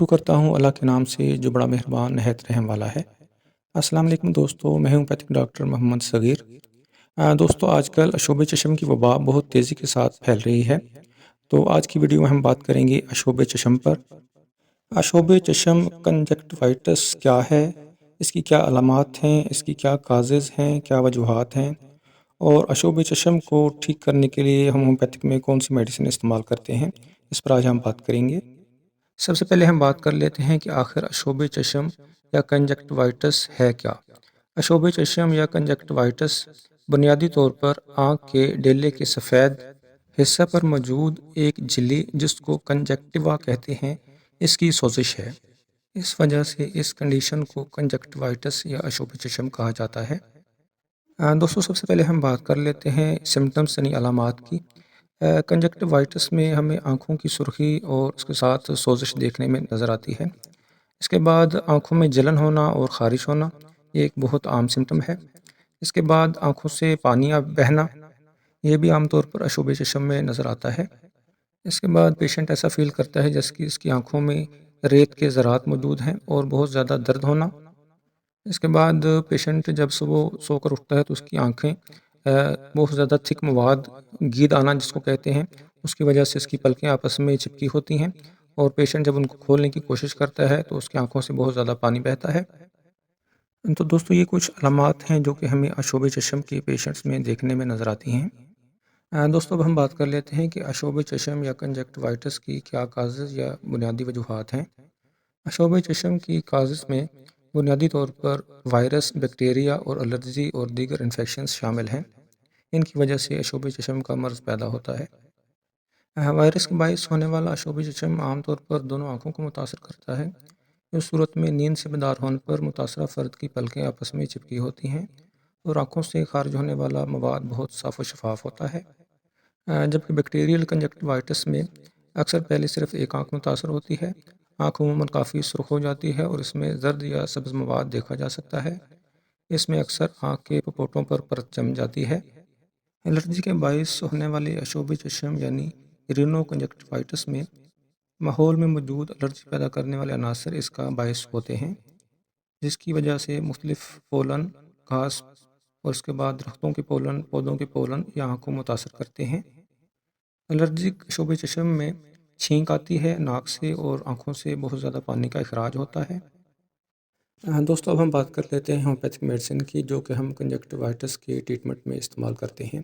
शुरू करता हूँ अल्लाह के नाम से जो बड़ा मेहरबान नहायत रहम वाला है। अस्सलाम वालेकुम दोस्तों, मैं होम्योपैथिक डॉक्टर मोहम्मद सगीर। दोस्तों आजकल अशोब चश्म की वबा बहुत तेज़ी के साथ फैल रही है। तो आज की वीडियो में हम बात करेंगे अशोब चश्म पर। अशोब चश्म कंजक्टिवाइटिस क्या है, इसकी क्या अलामात हैं, इसकी क्या काजेज़ हैं, क्या वजूहात हैं और अशोब चश्म को ठीक करने के लिए हम होम्योपैथिक में कौन सी मेडिसिन इस्तेमाल करते हैं, इस पर आज हम बात करेंगे। सबसे पहले हम बात कर लेते हैं कि आखिर अशोब चश्म या कंजक्टिवाइटिस है क्या। अशोब चश्म या कंजक्टिवाइटिस बुनियादी तौर पर आँख के डेले के सफ़ेद हिस्सा पर मौजूद एक झिल्ली जिसको कंजक्टिवा कहते हैं, इसकी सोजिश है। इस वजह से इस कंडीशन को कंजक्टिवाइटिस या अशोब चश्म कहा जाता है। दोस्तों सबसे पहले हम बात कर लेते हैं सिम्टम्स यानी अलामात की। कंजक्टिवाइटिस में हमें आँखों की सुर्खी और उसके साथ सोजिश देखने में नज़र आती है। इसके बाद आँखों में जलन होना और ख़ारिश होना, ये एक बहुत आम सिम्टम है। इसके बाद आँखों से पानी बहना, ये भी आम तौर पर अशोब चश्म में नज़र आता है। इसके बाद पेशेंट ऐसा फ़ील करता है जैसे कि इसकी आँखों में रेत के ज़रात मौजूद हैं और बहुत ज़्यादा दर्द होना। इसके बाद पेशेंट जब सुबह सोकर उठता है तो उसकी आँखें बहुत ज़्यादा थिक मवाद गीद आना जिसको कहते हैं, उसकी वजह से इसकी पलकें आपस में चिपकी होती हैं और पेशेंट जब उनको खोलने की कोशिश करता है तो उसकी आँखों से बहुत ज़्यादा पानी बहता है। तो दोस्तों ये कुछ अलामात हैं जो कि हमें अशोब चश्म के पेशेंट्स में देखने में नज़र आती हैं। दोस्तों अब हम बात कर लेते हैं कि अशोब चश्म या कंजक्टिवाइटिस की क्या काज़ेज़ या बुनियादी वजूहात हैं। अशोब चश्म की काज़ेज़ में बुनियादी तौर पर वायरस, बैक्टीरिया और एलर्जी और दीगर इन्फेक्शंस शामिल हैं। इनकी वजह से अशोब चश्म का मर्ज़ पैदा होता है। वायरस के बायस होने वाला अशोब चश्म आमतौर पर दोनों आँखों को मुतासर करता है। इस सूरत में नींद से बेदार होने पर मुतासरा फ़र्द की पलकें आपस में चिपकी होती हैं और आँखों से खारिज होने वाला मवाद बहुत साफ़ व शफाफ होता है। जबकि बैक्टीरियल कंजक्टिवाइटिस में अक्सर पहले सिर्फ एक आँख मुतासर होती है। आँख अमूमन काफ़ी सुर्ख हो जाती है और इसमें जर्द या सब्ज़ मवाद देखा जा सकता है। इसमें अक्सर आँख के पपोटों पर परत जम जाती है। एलर्जी के बायस होने वाले अशोब चश्म यानी रिनो कंजक्टिवाइटिस में माहौल में मौजूद एलर्जी पैदा करने वाले अनासर इसका बायस होते हैं, जिसकी वजह से मुख्तलिफ पोलन, घास और उसके बाद दरख्तों के पोलन, पौधों के पोलन या आँख को मुतासर करते हैं। एलर्जिक अशोब चश्म में छींक आती है नाक से और आँखों से बहुत ज़्यादा पानी का अखराज होता है। दोस्तों अब हम बात कर लेते हैं होम्योपैथिक मेडिसिन की जो कि हम कंजक्टिवाइटिस के ट्रीटमेंट में इस्तेमाल करते हैं।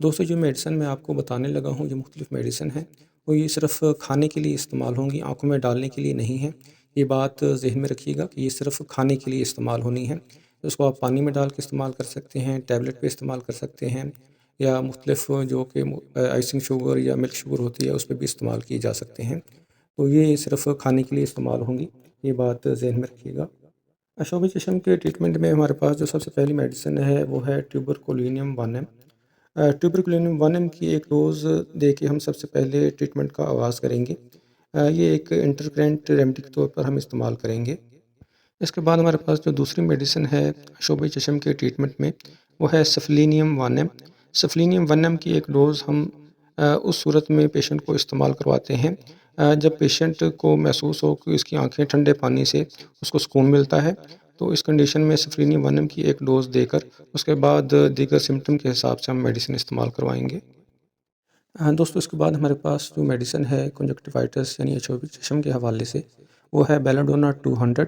दोस्तों जो मेडिसिन मैं आपको बताने लगा हूँ, ये मुख्तलिफ मेडिसिन हैं, वो ये सिर्फ खाने के लिए इस्तेमाल होंगी, आँखों में डालने के लिए नहीं है। ये बात ज़हन में रखिएगा कि ये सिर्फ खाने के लिए इस्तेमाल होनी है। इसको आप पानी में डाल के इस्तेमाल कर सकते हैं, टैबलेट पे इस्तेमाल कर सकते हैं या मुख्तलिफ जो कि आइसिंग शुगर या मिल्क शुगर होती है उस पर भी इस्तेमाल किए जा सकते हैं। तो ये सिर्फ खाने के लिए इस्तेमाल होंगी, ये बात ज़हन में रखिएगा। अशोब चश्म के ट्रीटमेंट में हमारे पास जो सबसे पहली मेडिसिन है वो है ट्यूबरकुलिनियम 1M। ट्यूबरकुलिनियम 1M की एक डोज़ दे के हम सबसे पहले ट्रीटमेंट का आगाज़ करेंगे। ये एक इंटरकरेंट रेमेडी के तौर पर हम इस्तेमाल करेंगे। इसके बाद हमारे पास जो दूसरी मेडिसिन है अशोब चश्म के ट्रीटमेंट में वो है सफलीनियम 1M। सफलीनियम 1M की एक डोज़ हम उस सूरत में पेशेंट को इस्तेमाल करवाते हैं जब पेशेंट को महसूस हो कि उसकी आंखें ठंडे पानी से उसको सुकून मिलता है। तो इस कंडीशन में सफलीनियम 1M की एक डोज़ देकर उसके बाद दीगर सिम्टम के हिसाब से हम मेडिसिन इस्तेमाल करवाएंगे। दोस्तों इसके बाद हमारे पास जो मेडिसिन है कंजक्टिवाइटिस यानी अशोब चश्म के हवाले से वो है बेलाडोना 200।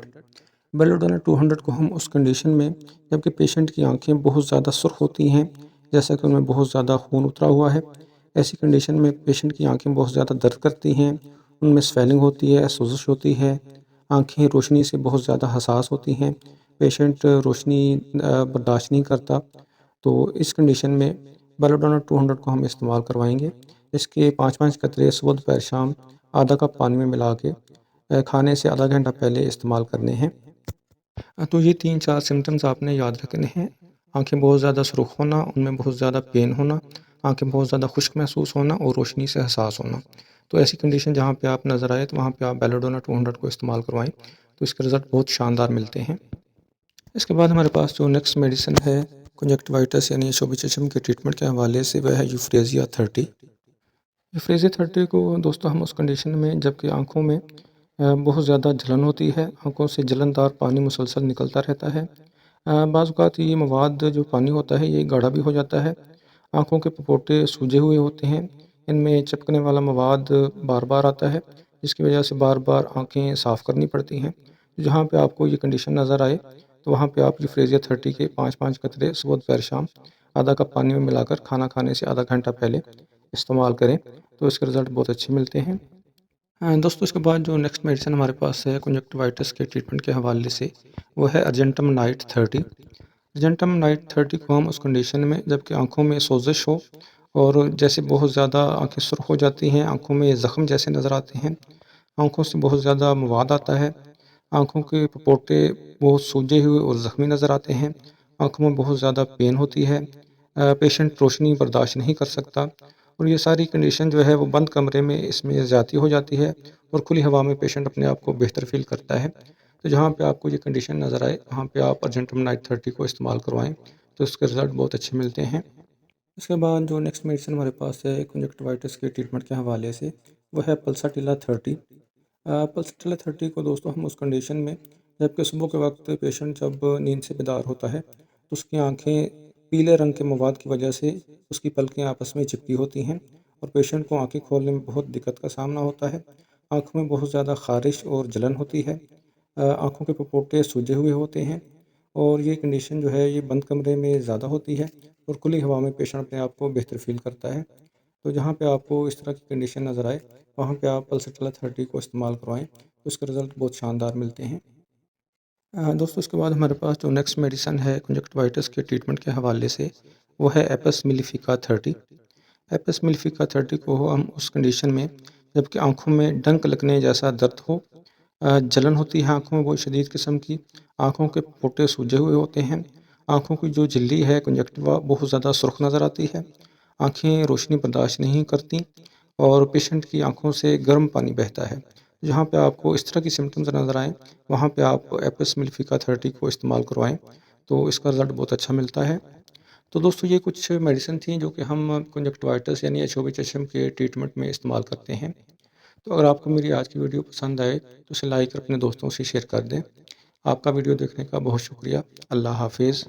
बेलाडोना 200 को हम उस कंडीशन में जबकि पेशेंट की आंखें बहुत ज़्यादा सुर्ख होती हैं, जैसा कि उनमें बहुत ज़्यादा खून उतरा हुआ है, ऐसी कंडीशन में पेशेंट की आंखें बहुत ज़्यादा दर्द करती हैं, उनमें स्वेलिंग होती है, सोजिश होती है, आंखें रोशनी से बहुत ज़्यादा हसास होती हैं, पेशेंट रोशनी बर्दाश्त नहीं करता। तो इस कंडीशन में बेलाडोना 200 को हम इस्तेमाल करवाएंगे। इसके 5-5 कतरे सुबह दोपहर शाम आधा कप पानी में मिला के खाने से आधा घंटा पहले इस्तेमाल करने हैं। तो ये 3-4 सिम्टम्स आपने याद रखने हैं। आँखें बहुत ज़्यादा सुर्ख होना, उनमें बहुत ज़्यादा पेन होना, आँखें बहुत ज़्यादा खुश्क महसूस होना और रोशनी से हसास होना। तो ऐसी कंडीशन जहाँ पे आप नज़र आए तो वहाँ पे आप बेलाडोना 200 को इस्तेमाल करवाएँ, तो इसके रिज़ल्ट बहुत शानदार मिलते हैं। इसके बाद हमारे पास जो नेक्स्ट मेडिसिन है कंजक्टिवाइटिस यानी अशोब चश्म के ट्रीटमेंट के हवाले से वह है यूफ्रेज़िया 30। यूफ्रेज़िया 30 को दोस्तों हम उस कंडीशन में जबकि आँखों में बहुत ज़्यादा जलन होती है, आँखों से जलनदार पानी मुसलसल निकलता रहता है। बाज़ औक़ात ये मवाद जो पानी होता है ये गाढ़ा भी हो जाता है। आँखों के पपोटे सूजे हुए होते हैं, इनमें चिपकने वाला मवाद बार-बार आता है, जिसकी वजह से बार-बार आँखें साफ़ करनी पड़ती हैं। जहाँ पे आपको ये कंडीशन नज़र आए, तो वहाँ पे आप यूफ़्रेज़िया 30 के 5-5 कतरे सुबह, दोपहर, शाम आधा कप पानी में मिलाकर खाना खाने से आधा घंटा पहले इस्तेमाल करें, तो इसके रिज़ल्ट बहुत अच्छे मिलते हैं। दोस्तों इसके बाद जो नेक्स्ट मेडिसिन हमारे पास है कंजक्टिवाइटिस के ट्रीटमेंट के हवाले से, वो है अर्जेंटम नाइट 30। अर्जेंटम नाइट 30 को हम उस कंडीशन में जबकि आँखों में सोज़िश हो और जैसे बहुत ज़्यादा आँखें सुर्ख हो जाती हैं, आँखों में ज़ख्म जैसे नज़र आते हैं, आँखों से बहुत ज़्यादा मवाद आता है, आँखों के पपोटे बहुत सूजे हुए और ज़ख्मी नज़र आते हैं, आँखों में बहुत ज़्यादा पेन होती है, पेशेंट रोशनी बर्दाश्त नहीं कर सकता और ये सारी कंडीशन जो है वो बंद कमरे में इसमें ज़्यादती हो जाती है और खुली हवा में पेशेंट अपने आप को बेहतर फ़ील करता है। तो जहाँ पे आपको ये कंडीशन नज़र आए, वहाँ पे आप अर्जेंटम नाइट 30 को इस्तेमाल करवाएँ, तो इसके रिज़ल्ट बहुत अच्छे मिलते हैं। इसके बाद जो नेक्स्ट मेडिसिन हमारे पास है कंजक्टिवाइटिस के ट्रीटमेंट के हवाले से, वो है पल्साटिला 30। पल्साटिला 30 को दोस्तों हम उस कंडीशन में जबकि सुबह के वक्त पेशेंट जब नींद से बेदार होता है, तो उसकी आँखें पीले रंग के मवाद की वजह से उसकी पलकें आपस में चिपकी होती हैं और पेशेंट को आँखें खोलने में बहुत दिक्कत का सामना होता है। आँखों में बहुत ज़्यादा ख़ारिश और जलन होती है। आँखों के पपोटे सूजे हुए होते हैं और ये कंडीशन जो है ये बंद कमरे में ज़्यादा होती है और खुली हवा में पेशेंट अपने आप को बेहतर फ़ील करता है। तो जहाँ पे आपको इस तरह की कंडीशन नज़र आए, वहाँ पे आप पल्सटिला 30 को इस्तेमाल करवाएँ, तो उसके रिज़ल्ट बहुत शानदार मिलते हैं। दोस्तों इसके बाद हमारे पास जो नेक्स्ट मेडिसिन है कंजक्टिवाइटिस के ट्रीटमेंट के हवाले से, वो है एपिस मेलिफिका 30। एपिस मेलिफिका 30 को हम उस कंडीशन में जबकि आँखों में डंक लगने जैसा दर्द हो, जलन होती है आँखों में बहुत शदीद किस्म की, आँखों के पोटे सूजे हुए होते हैं, आँखों की जो झिल्ली है कंजक्टिवा बहुत ज़्यादा सुर्ख नज़र आती है, आँखें रोशनी बर्दाश्त नहीं करती और पेशेंट की आँखों से गर्म पानी बहता है। जहाँ पे आपको इस तरह की सिम्पटम्स नज़र आएँ, वहाँ पे आप एपिस मेलिफिका 30 को इस्तेमाल करवाएँ, तो इसका रिज़ल्ट बहुत अच्छा मिलता है। तो दोस्तों ये कुछ मेडिसिन थी जो कि हम कंजक्टिवाइटिस यानी अशोभी चश्म के ट्रीटमेंट में इस्तेमाल करते हैं। तो अगर आपको मेरी आज की वीडियो पसंद आए, तो इसे लाइक और अपने दोस्तों से शेयर कर दें। आपका वीडियो देखने का बहुत शुक्रिया। अल्लाह हाफ़िज़।